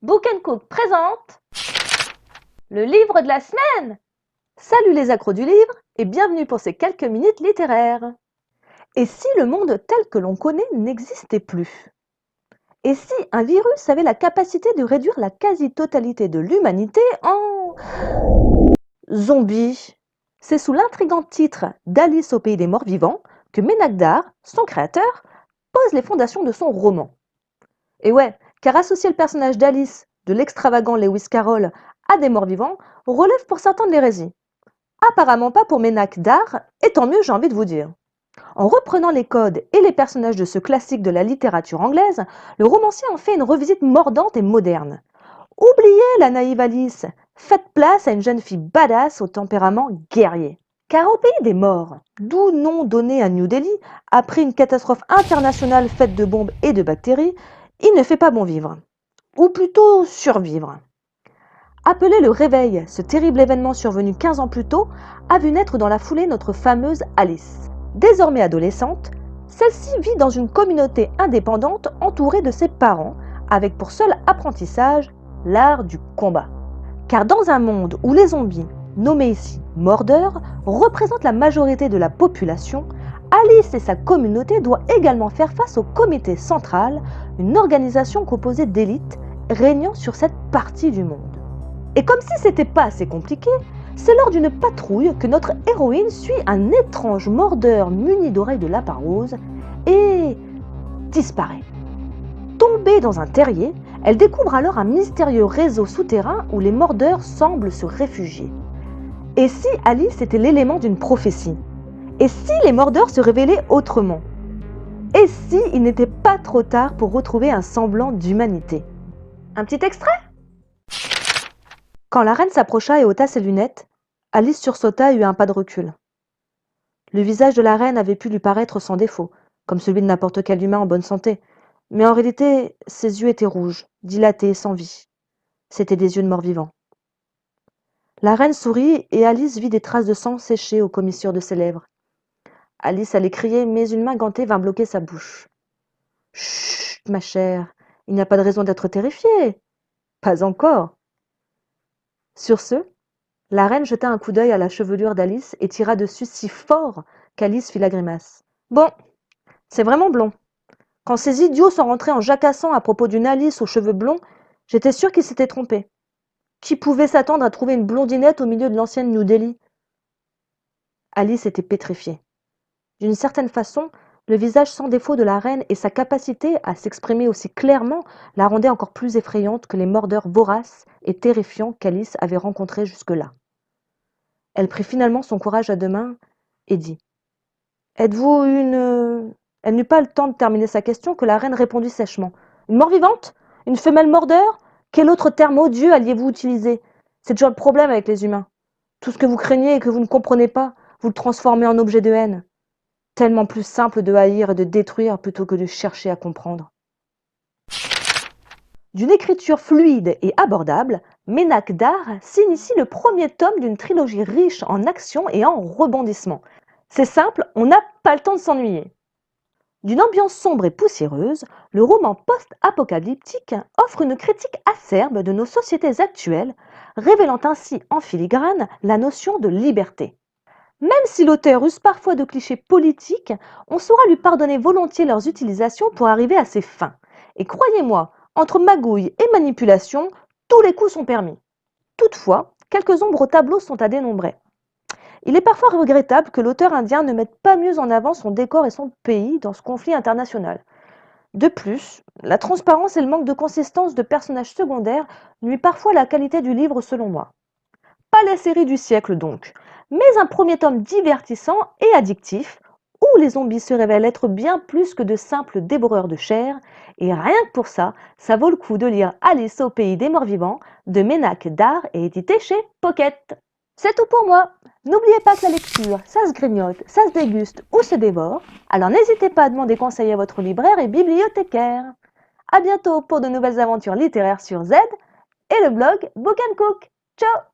Book Cook présente le livre de la semaine. Salut les accros du livre et bienvenue pour ces quelques minutes littéraires. Et si le monde tel que l'on connaît n'existait plus? Et si un virus avait la capacité de réduire la quasi-totalité de l'humanité en zombies? C'est sous l'intrigant titre d'Alice au pays des morts vivants que Ménacdar, son créateur, pose les fondations de son roman. Et ouais, car associer le personnage d'Alice, de l'extravagant Lewis Carroll, à des morts vivants relève pour certains de l'hérésie. Apparemment pas pour Ménacdar, et tant mieux j'ai envie de vous dire. En reprenant les codes et les personnages de ce classique de la littérature anglaise, le romancier en fait une revisite mordante et moderne. Oubliez la naïve Alice, faites place à une jeune fille badass au tempérament guerrier. Car au pays des morts, d'où nom donné à New Delhi, après une catastrophe internationale faite de bombes et de bactéries, il ne fait pas bon vivre. Ou plutôt survivre. Appelé le réveil, ce terrible événement survenu 15 ans plus tôt a vu naître dans la foulée notre fameuse Alice. Désormais adolescente, celle-ci vit dans une communauté indépendante entourée de ses parents, avec pour seul apprentissage l'art du combat. Car dans un monde où les zombies, nommés ici mordeurs, représentent la majorité de la population, Alice et sa communauté doivent également faire face au comité central, une organisation composée d'élites régnant sur cette partie du monde. Et comme si c'était pas assez compliqué, c'est lors d'une patrouille que notre héroïne suit un étrange mordeur muni d'oreilles de lapin rose et disparaît. Tombée dans un terrier, elle découvre alors un mystérieux réseau souterrain où les mordeurs semblent se réfugier. Et si Alice était l'élément d'une prophétie? Et si les mordeurs se révélaient autrement? Et si il n'était pas trop tard pour retrouver un semblant d'humanité? Un petit extrait? Quand la reine s'approcha et ôta ses lunettes, Alice sursauta et eut un pas de recul. Le visage de la reine avait pu lui paraître sans défaut, comme celui de n'importe quel humain en bonne santé, mais en réalité, ses yeux étaient rouges, dilatés, sans vie. C'étaient des yeux de mort-vivant. La reine sourit et Alice vit des traces de sang séchées aux commissures de ses lèvres. Alice allait crier, mais une main gantée vint bloquer sa bouche. « Chut, ma chère, il n'y a pas de raison d'être terrifiée. »« Pas encore. » Sur ce, la reine jeta un coup d'œil à la chevelure d'Alice et tira dessus si fort qu'Alice fit la grimace. « Bon, c'est vraiment blond. Quand ces idiots sont rentrés en jacassant à propos d'une Alice aux cheveux blonds, j'étais sûre qu'ils s'étaient trompés. Qui pouvait s'attendre à trouver une blondinette au milieu de l'ancienne New Delhi ? » Alice était pétrifiée. D'une certaine façon, le visage sans défaut de la reine et sa capacité à s'exprimer aussi clairement la rendaient encore plus effrayante que les mordeurs voraces et terrifiants qu'Alice avait rencontrés jusque-là. Elle prit finalement son courage à deux mains et dit « Êtes-vous une… » Elle n'eut pas le temps de terminer sa question que la reine répondit sèchement « Une mort-vivante ? Une femelle mordeur ? Quel autre terme odieux alliez-vous utiliser ? C'est toujours le problème avec les humains. Tout ce que vous craignez et que vous ne comprenez pas, vous le transformez en objet de haine. Tellement plus simple de haïr et de détruire plutôt que de chercher à comprendre. » D'une écriture fluide et abordable, Ménacdar s'initie le premier tome d'une trilogie riche en action et en rebondissements. C'est simple, on n'a pas le temps de s'ennuyer. D'une ambiance sombre et poussiéreuse, le roman post-apocalyptique offre une critique acerbe de nos sociétés actuelles, révélant ainsi en filigrane la notion de liberté. Même si l'auteur use parfois de clichés politiques, on saura lui pardonner volontiers leurs utilisations pour arriver à ses fins. Et croyez-moi, entre magouille et manipulation, tous les coups sont permis. Toutefois, quelques ombres au tableau sont à dénombrer. Il est parfois regrettable que l'auteur indien ne mette pas mieux en avant son décor et son pays dans ce conflit international. De plus, la transparence et le manque de consistance de personnages secondaires nuit parfois à la qualité du livre selon moi. Pas la série du siècle donc, mais un premier tome divertissant et addictif, où les zombies se révèlent être bien plus que de simples dévoreurs de chair, et rien que pour ça, ça vaut le coup de lire Alice au pays des morts vivants de Ménacdar et édité chez Pocket. C'est tout pour moi. N'oubliez pas que la lecture, ça se grignote, ça se déguste ou se dévore, alors n'hésitez pas à demander conseil à votre libraire et bibliothécaire. À bientôt pour de nouvelles aventures littéraires sur Z et le blog Book & Cook. Ciao!